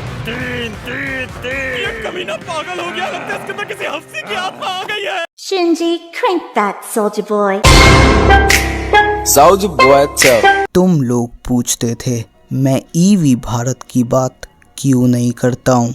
तीन तीन तीन। ये कमीना पागल हो गया, लगता है इसके अंदर किसी हफ्ते की आत्मा आ गई है। Shinji, crank that, soldier boy. Soldier boy, tell. तुम लोग पूछते थे मैं ईवी भारत की बात क्यों नहीं करता हूँ।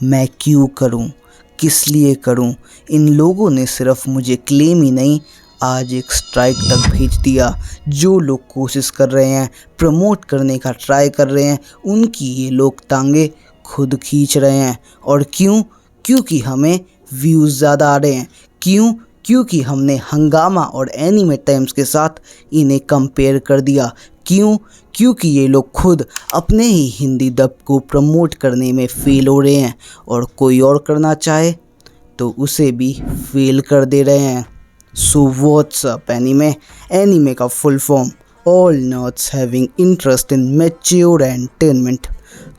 मैं क्यों करूँ, किस लिए करूँ। इन लोगों ने सिर्फ मुझे क्लेम ही नहीं, आज एक स्ट्राइक तक भेज दिया। जो लोग कोशिश कर रहे हैं, प्रमोट करने का ट्राई कर रहे हैं, उनकी ये लोग टांगे खुद खींच रहे हैं। और क्यों? क्योंकि हमें व्यूज़ ज़्यादा आ रहे हैं। क्यों? क्योंकि हमने हंगामा और एनीमे टाइम्स के साथ इन्हें कंपेयर कर दिया। क्यों? क्योंकि ये लोग खुद अपने ही हिंदी डब को प्रमोट करने में फेल हो रहे हैं, और कोई और करना चाहे तो उसे भी फेल कर दे रहे हैं। So what's up anime? Anime का full form all nerds having interest in mature entertainment.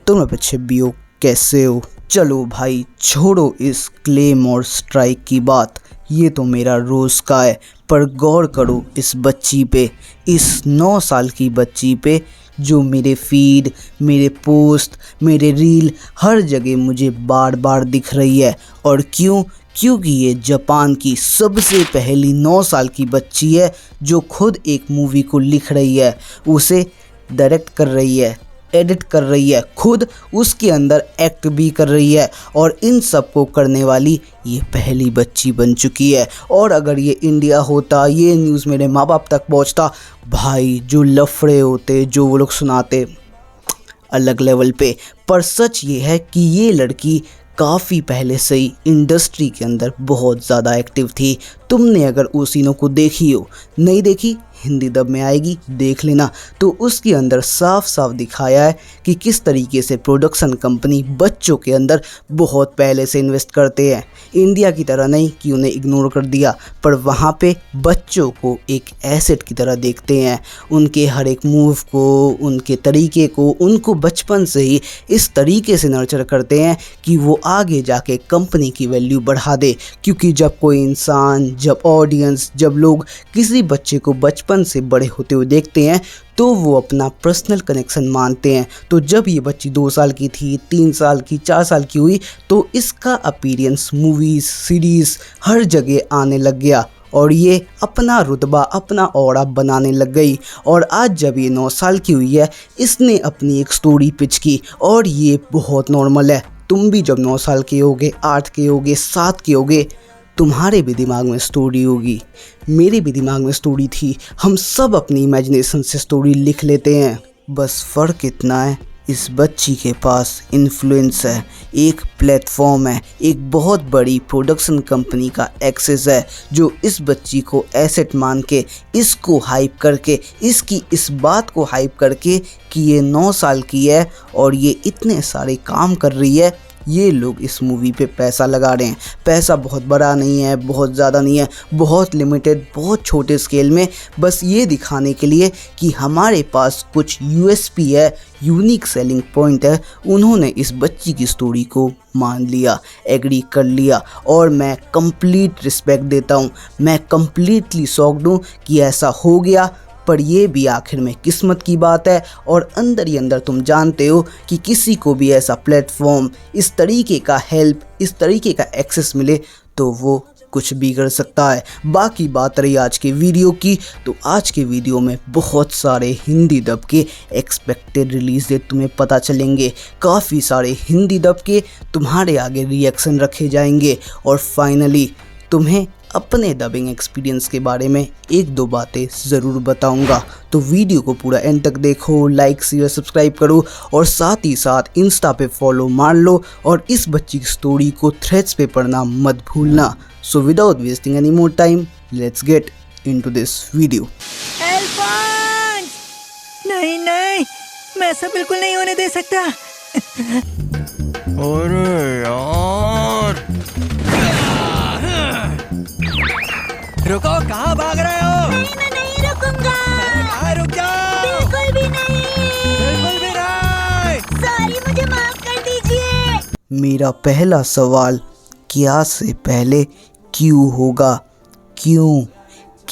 तुम अच्छे भी हो, कैसे हो? चलो भाई छोड़ो इस क्लेम और स्ट्राइक की बात, ये तो मेरा रोज़ का है। पर गौर करो इस बच्ची पे, इस 9 साल की बच्ची पे, जो मेरे फीड, मेरे पोस्ट, मेरे रील हर जगह मुझे बार बार दिख रही है। और क्यों? क्योंकि ये जापान की सबसे पहली 9 साल की बच्ची है जो खुद एक मूवी को लिख रही है, उसे डायरेक्ट कर रही है, एडिट कर रही है, खुद उसके अंदर एक्ट भी कर रही है। और इन सब को करने वाली ये पहली बच्ची बन चुकी है। और अगर ये इंडिया होता, ये न्यूज़ मेरे माँ बाप तक पहुँचता, भाई जो लफड़े होते, जो वो लोग सुनाते अलग लेवल पे। पर सच ये है कि ये लड़की काफ़ी पहले से ही इंडस्ट्री के अंदर बहुत ज़्यादा एक्टिव थी। तुमने अगर उस सीनों को देखी हो, नहीं देखी, हिंदी डब में आएगी, देख लेना। तो उसके अंदर साफ साफ दिखाया है कि किस तरीके से प्रोडक्शन कंपनी बच्चों के अंदर बहुत पहले से इन्वेस्ट करते हैं। इंडिया की तरह नहीं कि उन्हें इग्नोर कर दिया, पर वहाँ पे बच्चों को एक एसेट की तरह देखते हैं। उनके हर एक मूव को, उनके तरीके को, उनको बचपन से ही इस तरीके से नर्चर करते हैं कि वो आगे जाके कंपनी की वैल्यू बढ़ा दे। क्योंकि जब कोई इंसान, जब ऑडियंस, जब लोग किसी बच्चे को बचपन से बड़े होते हुए देखते हैं तो वो अपना पर्सनल कनेक्शन मानते हैं। तो जब ये बच्ची 2 साल की थी, 3 साल की, 4 साल की हुई, तो इसका अपीयरेंस मूवीज़, सीरीज़ हर जगह आने लग गया और ये अपना रुतबा, अपना ऑरा बनाने लग गई। और आज जब ये 9 साल की हुई है, इसने अपनी एक स्टोरी पिच की। और ये बहुत नॉर्मल है, तुम भी जब 9 साल के होगे, 8 के होगे, 7 के होगे, तुम्हारे भी दिमाग में स्टोरी होगी, मेरे भी दिमाग में स्टोरी थी। हम सब अपनी इमेजिनेशन से स्टोरी लिख लेते हैं। बस फ़र्क इतना है, इस बच्ची के पास इन्फ्लुएंस है, एक प्लेटफॉर्म है, एक बहुत बड़ी प्रोडक्शन कंपनी का एक्सेस है, जो इस बच्ची को एसेट मान के, इसको हाइप करके, इसकी इस बात को हाइप करके कि ये 9 साल की है और ये इतने सारे काम कर रही है, ये लोग इस मूवी पे पैसा लगा रहे हैं। पैसा बहुत बड़ा नहीं है, बहुत ज़्यादा नहीं है, बहुत लिमिटेड, बहुत छोटे स्केल में, बस ये दिखाने के लिए कि हमारे पास कुछ यूएसपी है, यूनिक सेलिंग पॉइंट है। उन्होंने इस बच्ची की स्टोरी को मान लिया, एग्री कर लिया, और मैं कंप्लीट रिस्पेक्ट देता हूँ। मैं कंप्लीटली शॉक्ड हूँ कि ऐसा हो गया। पर ये भी आखिर में किस्मत की बात है। और अंदर ही अंदर तुम जानते हो कि किसी को भी ऐसा प्लेटफॉर्म, इस तरीके का हेल्प, इस तरीके का एक्सेस मिले तो वो कुछ भी कर सकता है। बाकी बात रही आज के वीडियो की, तो आज के वीडियो में बहुत सारे हिंदी डब के एक्सपेक्टेड रिलीज डेट तुम्हें पता चलेंगे। काफ़ी सारे हिंदी डब के तुम्हारे आगे रिएक्शन रखे जाएंगे। और फाइनली तुम्हें अपने डबिंग एक्सपीरियंस के बारे में 1-2 बातें ज़रूर बताऊंगा। तो वीडियो को पूरा एंड तक देखो, लाइक शेयर सब्सक्राइब करो, और साथ ही साथ इंस्टा पे फॉलो मार लो, और इस बच्ची की स्टोरी को थ्रेड्स पे पढ़ना मत भूलना। So without wasting any more time, let's get into this video. नहीं नहीं, मैं ऐसा बिल्कुल नहीं होने दे सकता। अरे यार, रुको, कहाँ भाग रहे हो? नहीं, मैं नहीं रुकूंगा। रुक जाओ। बिल्कुल भी नहीं। बिल्कुल भी नहीं। सॉरी, मुझे माफ कर दीजिए। मेरा पहला सवाल क्या से पहले क्यों होगा। क्यों?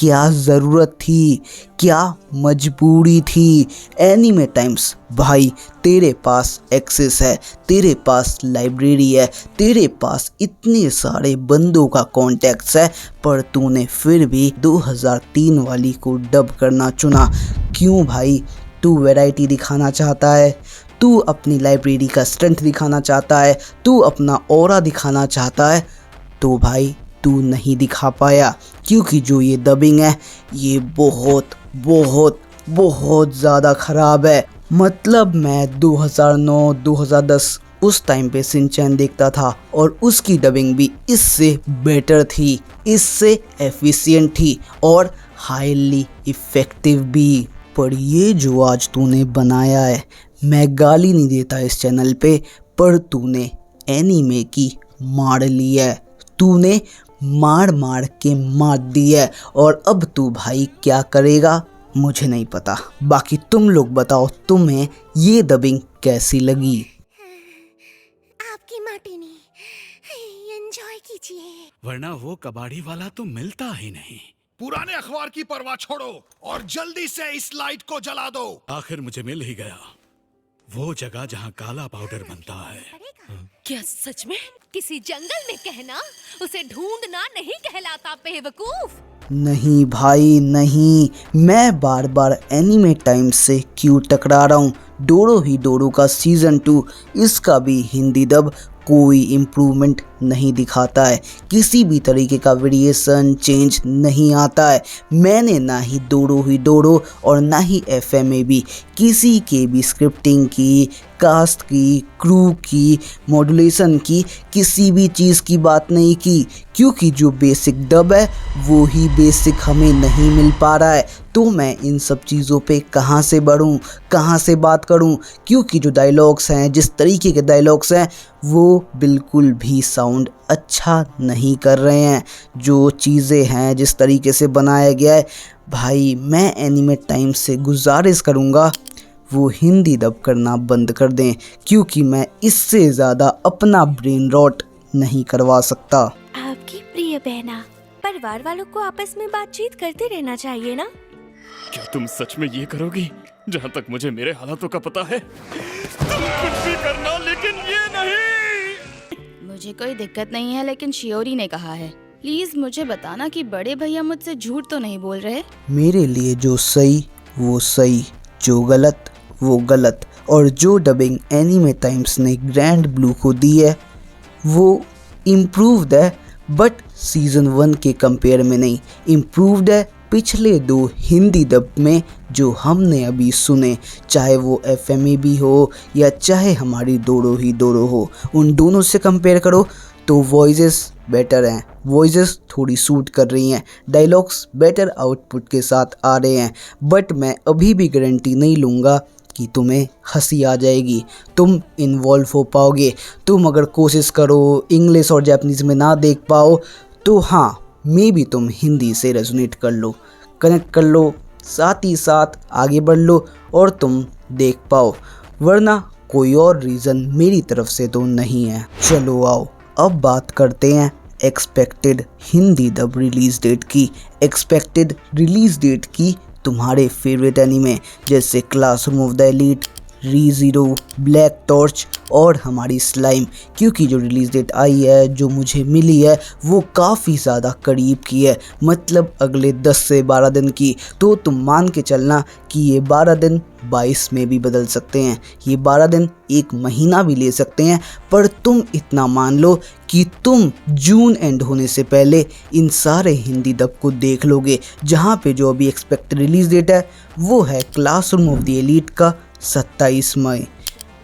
क्या ज़रूरत थी, क्या मजबूरी थी। एनीमे टाइम्स भाई, तेरे पास एक्सेस है, तेरे पास लाइब्रेरी है, तेरे पास इतने सारे बंदों का कॉन्टैक्ट्स है, पर तूने फिर भी 2003 वाली को डब करना चुना। क्यों भाई? तू वैरायटी दिखाना चाहता है, तू अपनी लाइब्रेरी का स्ट्रेंथ दिखाना चाहता है, तू अपना ऑरा दिखाना चाहता है। तो भाई तू नहीं दिखा पाया, क्योंकि जो ये डबिंग है ये बहुत बहुत बहुत ज़्यादा ख़राब है। मतलब मैं 2009-2010 उस टाइम पे शिनचैन देखता था और उसकी डबिंग भी इससे बेटर थी, इससे एफिशिएंट थी और हाईली इफ़ेक्टिव भी। पर ये जो आज तूने बनाया है, मैं गाली नहीं देता इस चैनल पे, पर तूने एनीमे की मार ली है, तूने मार मार के मार दी है। और अब तू भाई क्या करेगा मुझे नहीं पता, बाकी तुम लोग बताओ तुम्हें ये डबिंग कैसी लगी। आपकी मार्टिनी एंजॉय कीजिए। वरना वो कबाड़ी वाला तो मिलता ही नहीं। पुराने अखबार की परवाह छोड़ो और जल्दी से इस लाइट को जला दो। आखिर मुझे मिल ही गया वो जगह जहाँ काला पाउडर बनता है। क्या सच में? किसी जंगल में कहना उसे ढूंढना नहीं कहलाता बेवकूफ। नहीं भाई नहीं, मैं बार बार एनीमे टाइम्स से क्यों टकरा रहा हूँ। डोरो ही डोरो का सीज़न 2, इसका भी हिंदी डब कोई इम्प्रूवमेंट नहीं दिखाता है, किसी भी तरीके का वेरिएशन चेंज नहीं आता है। मैंने ना ही डोरो ही डोरो और ना ही एफएमए भी किसी के भी स्क्रिप्टिंग की, कास्ट की, क्रू की, मॉड्यूलेशन की, किसी भी चीज़ की बात नहीं की, क्योंकि जो बेसिक डब है वो ही बेसिक हमें नहीं मिल पा रहा है। तो मैं इन सब चीज़ों पे कहाँ से बढ़ूँ, कहाँ से बात करूँ, क्योंकि जो डायलॉग्स हैं, जिस तरीके के डायलॉग्स हैं, वो बिल्कुल भी साउंड अच्छा नहीं कर रहे हैं। जो चीज़ें हैं, जिस तरीके से बनाया गया है, भाई मैं एनीमे टाइम्स से गुजारिश करूँगा वो हिंदी डब करना बंद कर दें, क्योंकि मैं इससे ज़्यादा अपना ब्रेन रॉट नहीं करवा सकता। आपकी प्रिय बहना, परिवार वालों को आपस में बातचीत करते रहना चाहिए ना। क्या तुम सच में ये करोगी? जहाँ तक मुझे मेरे हालातों का पता है तुम कुछ भी करना, लेकिन ये नहीं। मुझे कोई दिक्कत नहीं है, लेकिन शियोरी ने कहा है। प्लीज मुझे बताना कि बड़े भैया मुझसे झूठ तो नहीं बोल रहे। मेरे लिए जो सही वो सही, जो गलत वो गलत। और जो डबिंग एनीमे टाइम्स ने ग्रैंड ब्लू को दी है वो इम्प्रूव्ड है, बट सीज़न 1 के कंपेयर में नहीं। इम्प्रूव्ड है पिछले 2 हिंदी डब में जो हमने अभी सुने, चाहे वो एफएमए भी हो या चाहे हमारी डोरो ही डोरो हो, उन दोनों से कंपेयर करो तो वॉइसेस बेटर हैं, वॉइसेस थोड़ी सूट कर रही हैं, डायलॉग्स बेटर आउटपुट के साथ आ रहे हैं। बट मैं अभी भी गारंटी नहीं लूँगा कि तुम्हें हंसी आ जाएगी, तुम इन्वॉल्व हो पाओगे। तुम अगर कोशिश करो इंग्लिश और जापानीज़ में ना देख पाओ तो हाँ, मे भी तुम हिंदी से रेजोनेट कर लो, कनेक्ट कर लो, साथ ही साथ आगे बढ़ लो और तुम देख पाओ, वरना कोई और रीज़न मेरी तरफ से तो नहीं है। चलो आओ अब बात करते हैं expected Hindi dub release date की, एक्सपेक्टेड रिलीज़ डेट की तुम्हारे फेवरेट एनीमे जैसे classroom of the elite, Re Zero, black torch और हमारी स्लाइम, क्योंकि जो रिलीज़ डेट आई है, जो मुझे मिली है, वो काफ़ी ज़्यादा करीब की है, मतलब अगले 10 से 12 दिन की। तो तुम मान के चलना कि ये 12 दिन 22 में भी बदल सकते हैं, ये 12 दिन 1 महीना भी ले सकते हैं, पर तुम इतना मान लो कि तुम जून एंड होने से पहले इन सारे हिंदी डब को देख लोगे। जहाँ पे जो अभी एक्सपेक्टेड रिलीज़ डेट है वो है क्लासरूम ऑफ द एलीट का 27 मई,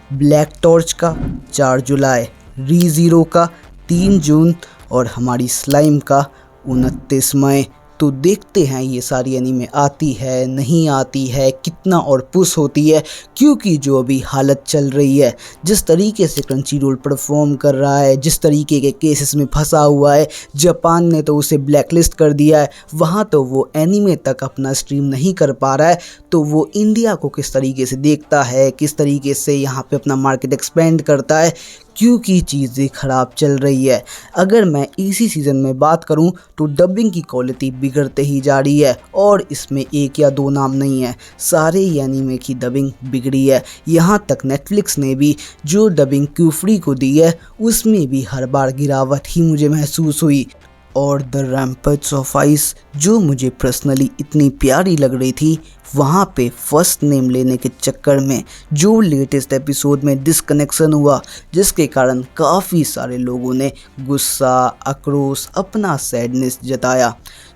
ब्लैक टॉर्च का 4 जुलाई, रीज़ीरो का 3 जून और हमारी स्लाइम का 29 मई। तो देखते हैं ये सारी एनीमे आती है नहीं आती है, कितना और पुश होती है, क्योंकि जो अभी हालत चल रही है, जिस तरीके से क्रंचीरोल परफॉर्म कर रहा है, जिस तरीके के केसेस में फंसा हुआ है, जापान ने तो उसे ब्लैकलिस्ट कर दिया है, वहाँ तो वो एनीमे तक अपना स्ट्रीम नहीं कर पा रहा है। तो वो इंडिया को किस तरीके से देखता है, किस तरीके से यहाँ पे अपना मार्केट एक्सपेंड करता है, क्योंकि चीज़ें ख़राब चल रही है। अगर मैं इसी सीज़न में बात करूं तो डबिंग की क्वालिटी बिगड़ते ही जा रही है और इसमें एक या दो नाम नहीं है, सारे एनीमे की डबिंग बिगड़ी है। यहाँ तक नेटफ्लिक्स ने भी जो डबिंग क्यूफ्री को दी है उसमें भी हर बार गिरावट ही मुझे महसूस हुई। और द रैम्पेज ऑफ आइस जो मुझे पर्सनली इतनी प्यारी लग रही थी, वहाँ पे फर्स्ट नेम लेने के चक्कर में जो लेटेस्ट एपिसोड में डिसकनेक्शन हुआ, जिसके कारण काफ़ी सारे लोगों ने गुस्सा, आक्रोश, अपना सैडनेस जताया,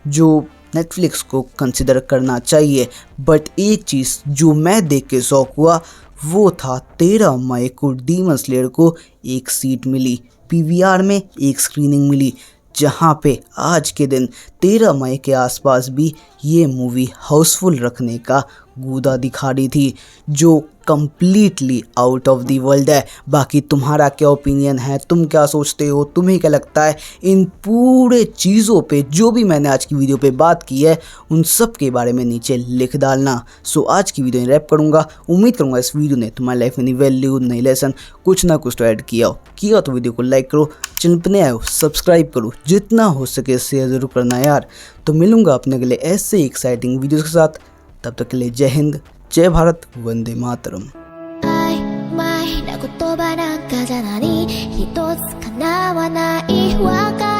जो नेटफ्लिक्स को कंसिडर करना चाहिए। बट एक चीज़ जो मैं देख के शौक हुआ वो था 13 मई को डीमन स्लेयर को एक सीट मिली, पीवीआर में एक स्क्रीनिंग मिली, जहाँ पे आज के दिन 13 मई के आसपास भी ये मूवी हाउसफुल रखने का गूदा दिखा रही थी, जो completely out of the world है। बाकी तुम्हारा क्या ओपिनियन है, तुम क्या सोचते हो, तुम्हें क्या लगता है इन पूरे चीज़ों पे जो भी मैंने आज की वीडियो पे बात की है, उन सब के बारे में नीचे लिख डालना। सो आज की वीडियो रैप करूँगा। उम्मीद करूँगा इस वीडियो ने तुम्हारी लाइफ में नई वैल्यू, नई लेसन, कुछ ना कुछ तो ऐड किया तो वीडियो को लाइक करो, चैनल पर नए आए हो सब्सक्राइब करो, जितना हो सके शेयर जरूर करना यार। तो मिलूंगा अपने अगले ऐसे एक्साइटिंग वीडियोस के साथ, तब तक के लिए जय हिंद, जय भारत, वंदे मातरम। 曖昧な言葉なんかじゃ何一つ叶わないわか